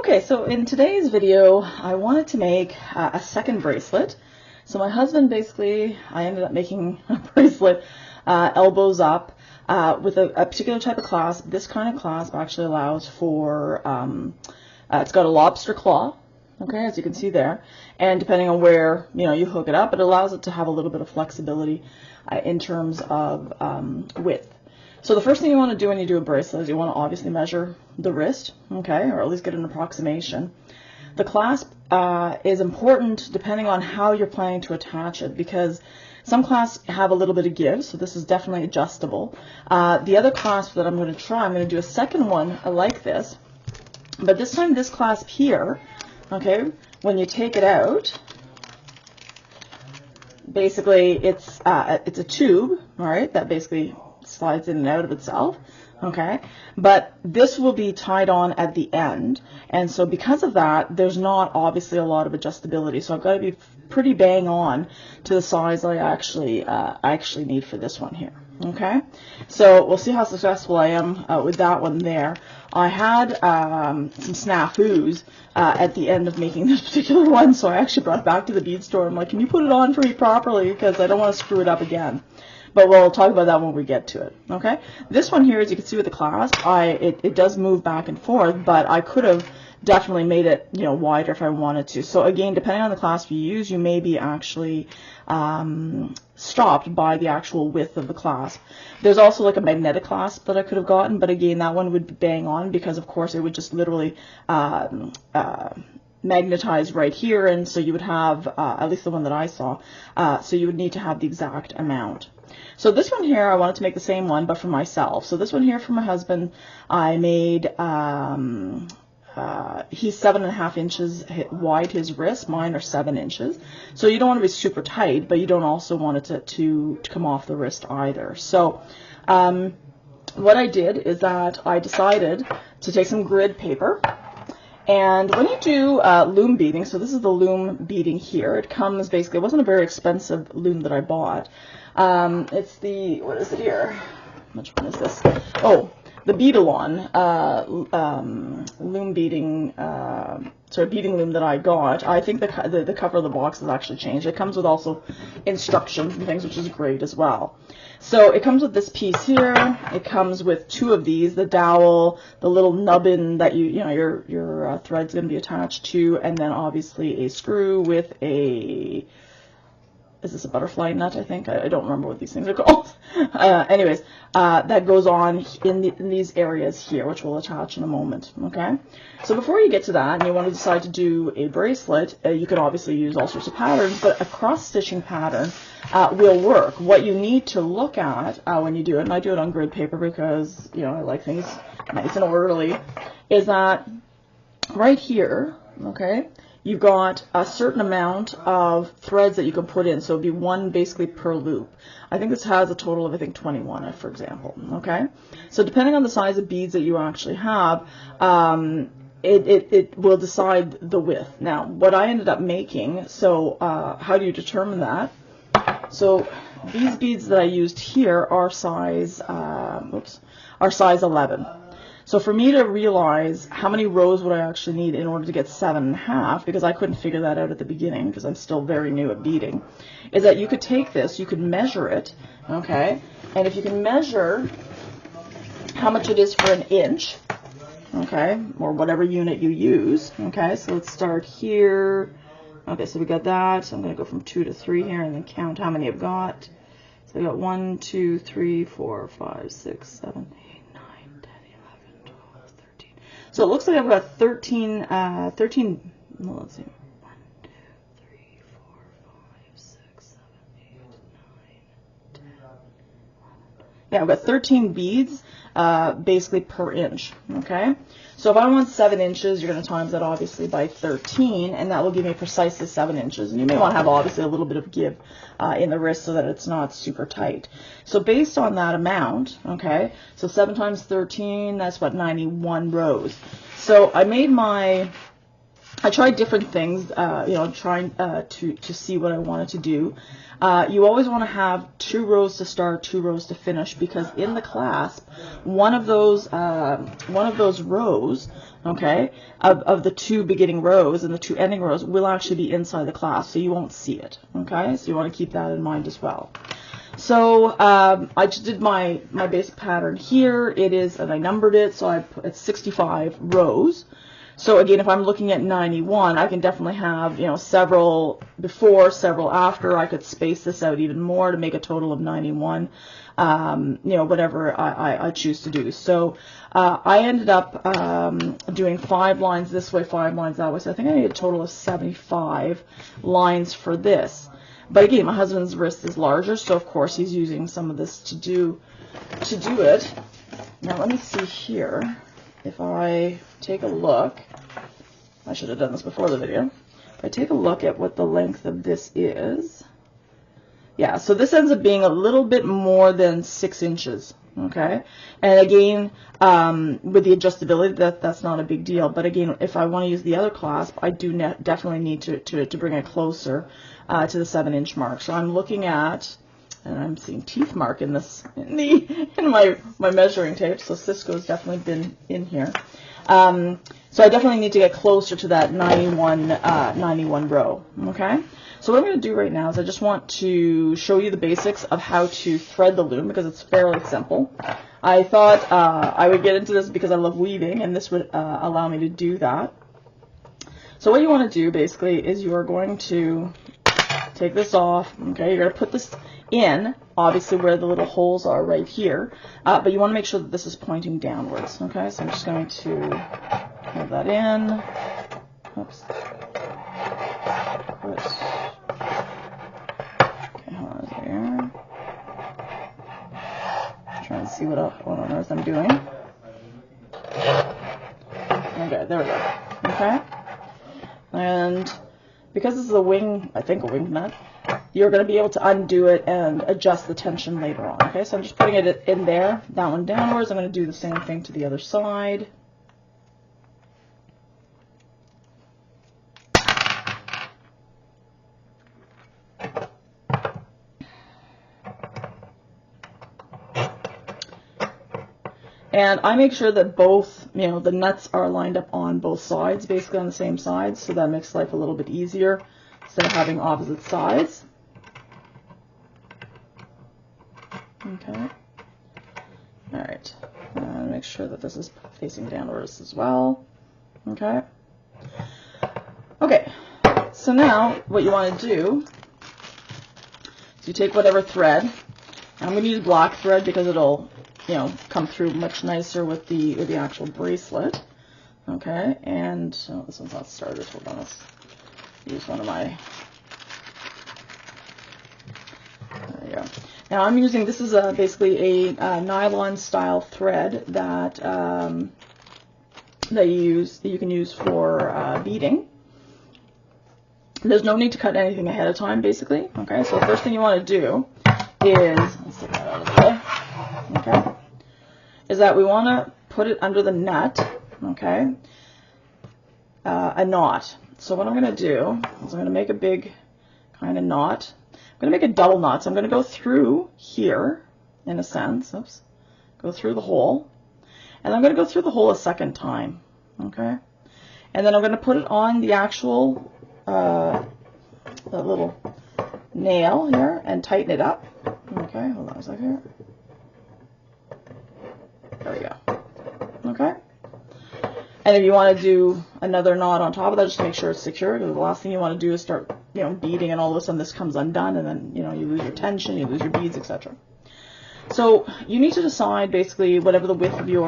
Okay, so in today's video, I wanted to make a second bracelet. So my husband basically, I ended up making a bracelet elbows up with a particular type of clasp. This kind of clasp actually allows for, it's got a lobster claw, okay, as you can see there. And depending on where, you hook it up, it allows it to have a little bit of flexibility in terms of width. So the first thing you want to do when you do a bracelet is you want to obviously measure the wrist, okay, or at least get an approximation. The clasp is important depending on how you're planning to attach it, because some clasps have a little bit of give, so this is definitely adjustable. The other clasp that I'm going to try, I'm going to do a second one like this, but this time this clasp here, okay, when you take it out, basically it's a tube, all right, that basically slides in and out of itself, okay, but this will be tied on at the end, and so because of that, there's not obviously a lot of adjustability, so I've got to be pretty bang on to the size I actually need for this one here. Okay, so we'll see how successful I am with that one there. I had some snafus at the end of making this particular one, so I actually brought it back to the bead store. I'm like, can you put it on for me properly, because I don't want to screw it up again. But we'll talk about that when we get to it. Okay, this one here, as you can see with the clasp, it does move back and forth, but I could have definitely made it wider if I wanted to. So again, depending on the clasp you use, you may be actually stopped by the actual width of the clasp. There's also like a magnetic clasp that I could have gotten, but again, that one would be bang on, because of course it would just literally magnetize right here, and so you would have, at least the one that I saw, so you would need to have the exact amount. So this one here, I wanted to make the same one, but for myself. So this one here for my husband, I made, he's 7.5 inches wide, his wrist, mine are 7 inches. So you don't want to be super tight, but you don't also want it to come off the wrist either. So what I did is that I decided to take some grid paper. And when you do loom beading, so this is the loom beading here, it comes basically, it wasn't a very expensive loom that I bought. It's the, what is it here? Which one is this? Oh, the Beadalon loom beading, beading loom that I got. I think the cover of the box has actually changed. It comes with also instructions and things, which is great as well. So it comes with this piece here. It comes with 2 of these, the dowel, the little nubbin that your thread's going to be attached to, and then obviously a screw with a, is this a butterfly nut, I think? I don't remember what these things are called. Anyways, that goes on in these areas here, which we'll attach in a moment, okay? So before you get to that, and you want to decide to do a bracelet, you can obviously use all sorts of patterns, but a cross-stitching pattern will work. What you need to look at when you do it, and I do it on grid paper because, I like things nice and orderly, is that right here, okay, you've got a certain amount of threads that you can put in, so it'd be 1 basically per loop. I think this has a total of, I think, 21, for example, okay? So depending on the size of beads that you actually have, it will decide the width. Now, what I ended up making, so how do you determine that? So these beads that I used here are size, are size 11. So for me to realize how many rows would I actually need in order to get 7.5, because I couldn't figure that out at the beginning because I'm still very new at beading, is that you could take this, you could measure it, okay, and if you can measure how much it is for an inch, okay, or whatever unit you use, okay, so let's start here. Okay, so we got that, so I'm going to go from 2 to 3 here and then count how many I've got. So I got 1, 2, 3, 4, 5, 6, 7, 8, 9, 10, 11, 12, 13. So it looks like I've got 13, well, let's see, 1, 2, 3, 4, 5, 6, 7, 8, 9, 10, 11. Yeah, I've got 13 beads, basically per inch, okay? So if I want 7 inches, you're going to times that obviously by 13, and that will give me precisely 7 inches. And you may want to have obviously a little bit of give in the wrist so that it's not super tight. So based on that amount, okay, so 7 times 13, that's what, 91 rows. So I made my I tried different things, you know, trying to see what I wanted to do. You always want to have 2 rows to start, 2 rows to finish, because in the clasp, one of those rows, okay, of the 2 beginning rows and the 2 ending rows will actually be inside the clasp, so you won't see it. Okay, so you want to keep that in mind as well. So I just did my basic pattern here. It is, and I numbered it, so it's 65 rows. So again, if I'm looking at 91, I can definitely have, you know, several before, several after. I could space this out even more to make a total of 91, you know, whatever I choose to do. So I ended up doing 5 lines this way, 5 lines that way. So I think I need a total of 75 lines for this. But again, my husband's wrist is larger, so of course he's using some of this to do it. Now let me see here. If I take a look, I should have done this before the video. If I take a look at what the length of this is, yeah, so this ends up being a little bit more than 6 inches, okay? And again, with the adjustability, that's not a big deal. But again, if I want to use the other clasp, I do definitely need to bring it closer to the 7-inch mark. So I'm looking at, and I'm seeing teeth mark in this in my measuring tape, so Cisco's definitely been in here. So I definitely need to get closer to that 91 row. Okay. So what I'm going to do right now is I just want to show you the basics of how to thread the loom, because it's fairly simple. I thought I would get into this because I love weaving, and this would allow me to do that. So what you want to do basically is you are going to take this off. Okay, you're going to put this in, obviously where the little holes are right here, but you want to make sure that this is pointing downwards. Okay, so I'm just going to hold that in. Oops. Okay, hold on here. Trying to see what on earth I'm doing. Okay, there we go. Okay, and because this is a wing, I think a wing nut, you're going to be able to undo it and adjust the tension later on. Okay, so I'm just putting it in there, that one downwards. I'm going to do the same thing to the other side. And I make sure that both, you know, the nuts are lined up on both sides, basically on the same sides, so that makes life a little bit easier instead of having opposite sides. Okay. All right. And make sure that this is facing downwards as well. Okay. Okay. So now what you want to do is you take whatever thread. I'm going to use black thread because it'll, you know, come through much nicer with the actual bracelet. Okay. And oh, this one's not started. Hold on. Let's use one of my. There you go. Now I'm using, this is basically a nylon style thread that that you can use for beading. There's no need to cut anything ahead of time, basically. Okay, so the first thing you want to do is, let's take that out of the way. Okay, is that we want to put it under the nut. Okay, a knot. So what I'm going to do is I'm going to make a big kind of knot. I'm going to make a double knot, so I'm going to go through here, in a sense, oops, go through the hole, and I'm going to go through the hole a second time, okay, and then I'm going to put it on the actual, the little nail here, and tighten it up, okay, hold on a second here, there we go, okay, and if you want to do another knot on top of that, just to make sure it's secure, because the last thing you want to do is start, you know, beading, and all of a sudden this comes undone, and then, you know, you lose your tension, you lose your beads, etc. So you need to decide basically whatever the width of your,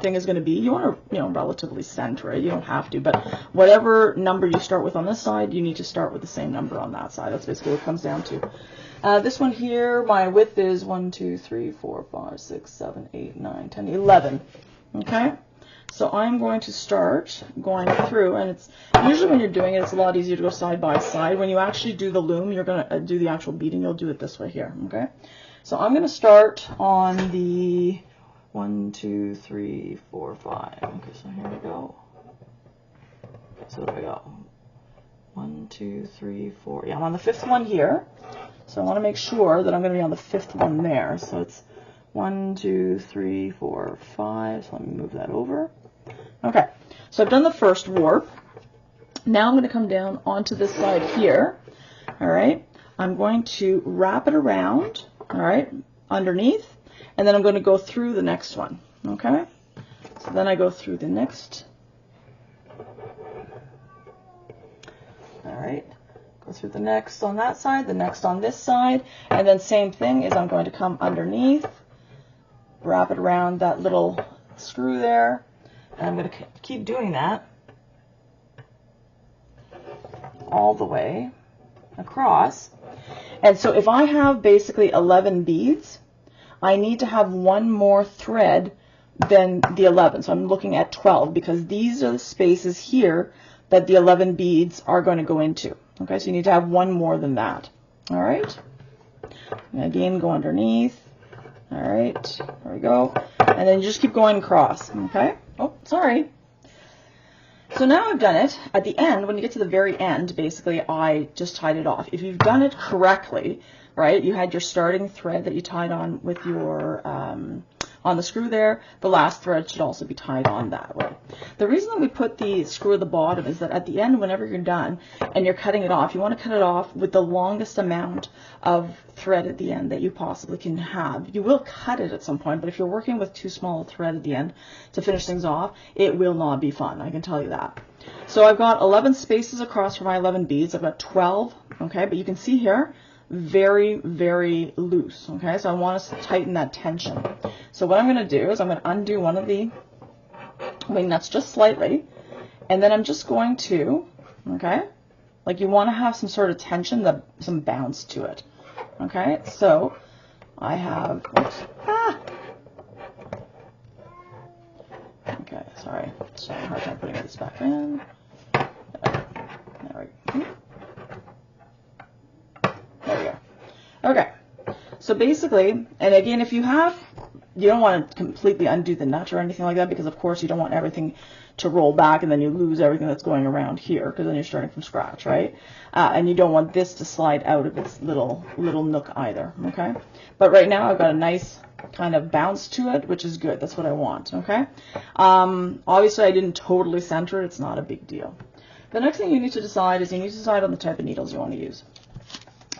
thing is going to be. You want to, you know, relatively center it. You don't have to, but whatever number you start with on this side, you need to start with the same number on that side. That's basically what it comes down to. This one here, my width is 1, 2, 3, 4, 5, 6, 7, 8, 9, 10, 11. Okay. So I'm going to start going through, and it's usually when you're doing it, it's a lot easier to go side by side. When you actually do the loom, you're going to do the actual beading, you'll do it this way here, okay? So I'm going to start on the 1, 2, 3, 4, 5. Okay, so here we go. So there we go. 1, 2, 3, 4. Yeah, I'm on the 5th one here. So I want to make sure that I'm going to be on the 5th one there. So it's 1, 2, 3, 4, 5. So let me move that over. Okay, so I've done the first warp. Now I'm going to come down onto this side here. All right, I'm going to wrap it around, all right, underneath, and then I'm going to go through the next one. Okay, so then I go through the next. All right, go through the next on that side, the next on this side, and then same thing is I'm going to come underneath, wrap it around that little screw there, and I'm going to keep doing that all the way across. And so if I have basically 11 beads, I need to have one more thread than the 11. So I'm looking at 12 because these are the spaces here that the 11 beads are going to go into. Okay, so you need to have one more than that. All right. And again, go underneath. All right, there we go. And then you just keep going across. Okay. Oh, sorry. So now I've done it. At the end, when you get to the very end, basically, I just tied it off. If you've done it correctly, right, you had your starting thread that you tied on with your, on the screw there, the last thread should also be tied on that way. The reason that we put the screw at the bottom is that at the end, whenever you're done and you're cutting it off, you want to cut it off with the longest amount of thread at the end that you possibly can have. You will cut it at some point, but if you're working with too small a thread at the end to finish things off, it will not be fun, I can tell you that. So I've got 11 spaces across for my 11 beads. I've got 12, okay, but you can see here, very, very loose, okay? So I want us to tighten that tension. So what I'm going to do is I'm going to undo one of the wing nuts just slightly, and then I'm just going to, okay, like you want to have some sort of tension, some bounce to it, okay? So I have, oops, okay, sorry, just having a hard time putting this back in. There we go. There we go. Okay, so basically, and again, if you don't want to completely undo the nut or anything like that, because of course you don't want everything to roll back and then you lose everything that's going around here, because then you're starting from scratch, right? And you don't want this to slide out of its little nook either, okay? But right now I've got a nice kind of bounce to it, which is good. That's what I want, okay? Obviously I didn't totally center it. It's not a big deal. The next thing you need to decide is you need to decide on the type of needles you want to use.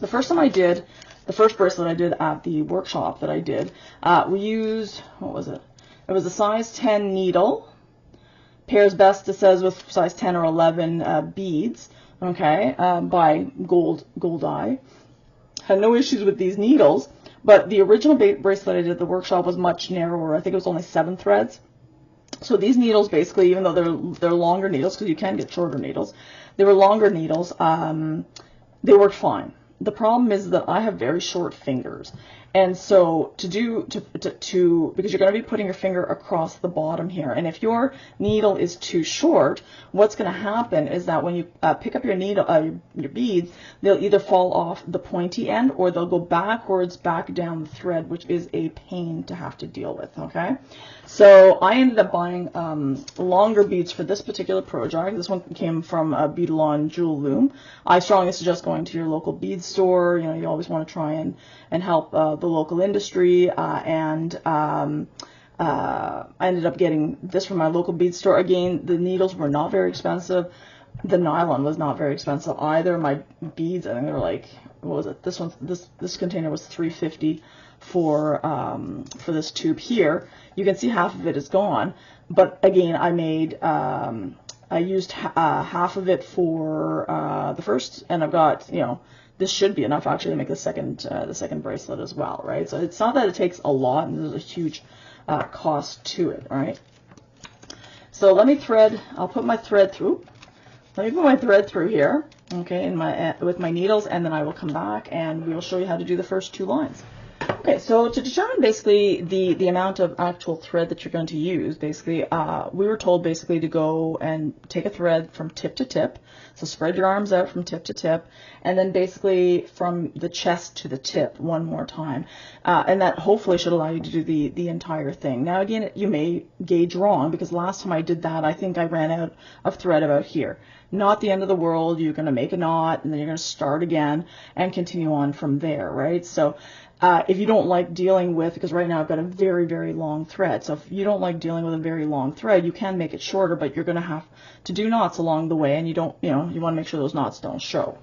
The first time I did, the first bracelet I did at the workshop that I did, we used, what was it? It was a size 10 needle, pairs best, it says, with size 10 or 11 beads, okay, by Gold Eye. Had no issues with these needles, but the original bracelet I did at the workshop was much narrower. I think it was only 7 threads. So these needles, basically, even though they're longer needles, because you can get shorter needles, they were longer needles, they worked fine. The problem is that I have very short fingers, and so because you're going to be putting your finger across the bottom here, and if your needle is too short, what's going to happen is that when you pick up your needle, your beads, they'll either fall off the pointy end or they'll go backwards back down the thread, which is a pain to have to deal with. Okay, so I ended up buying longer beads for this particular project. This one came from Beadalon Jewel Loom. I strongly suggest going to your local bead store. You know, you always want to try and help the local industry, and I ended up getting this from my local bead store. Again, the needles were not very expensive. The nylon was not very expensive either. My beads, I think they were like, what was it? This container was $3.50 for this tube here. You can see half of it is gone, but again, I used half of it for the first, and I've got, you know, this should be enough actually to make the second bracelet as well, right? So it's not that it takes a lot, and there's a huge cost to it, right? So let me thread. I'll put my thread through. Let me put my thread through here, okay, with my needles, and then I will come back and we will show you how to do the first 2 lines. Okay, so to determine basically the amount of actual thread that you're going to use, basically, we were told basically to go and take a thread from tip to tip. So spread your arms out from tip to tip, and then basically from the chest to the tip one more time. And that hopefully should allow you to do the entire thing. Now again, you may gauge wrong, because last time I did that, I think I ran out of thread about here. Not the end of the world. You're going to make a knot, and then you're going to start again and continue on from there, right? So if you don't like dealing with, because right now I've got a very, very long thread, so if you don't like dealing with a very long thread, you can make it shorter, but you're going to have to do knots along the way, and you want to make sure those knots don't show.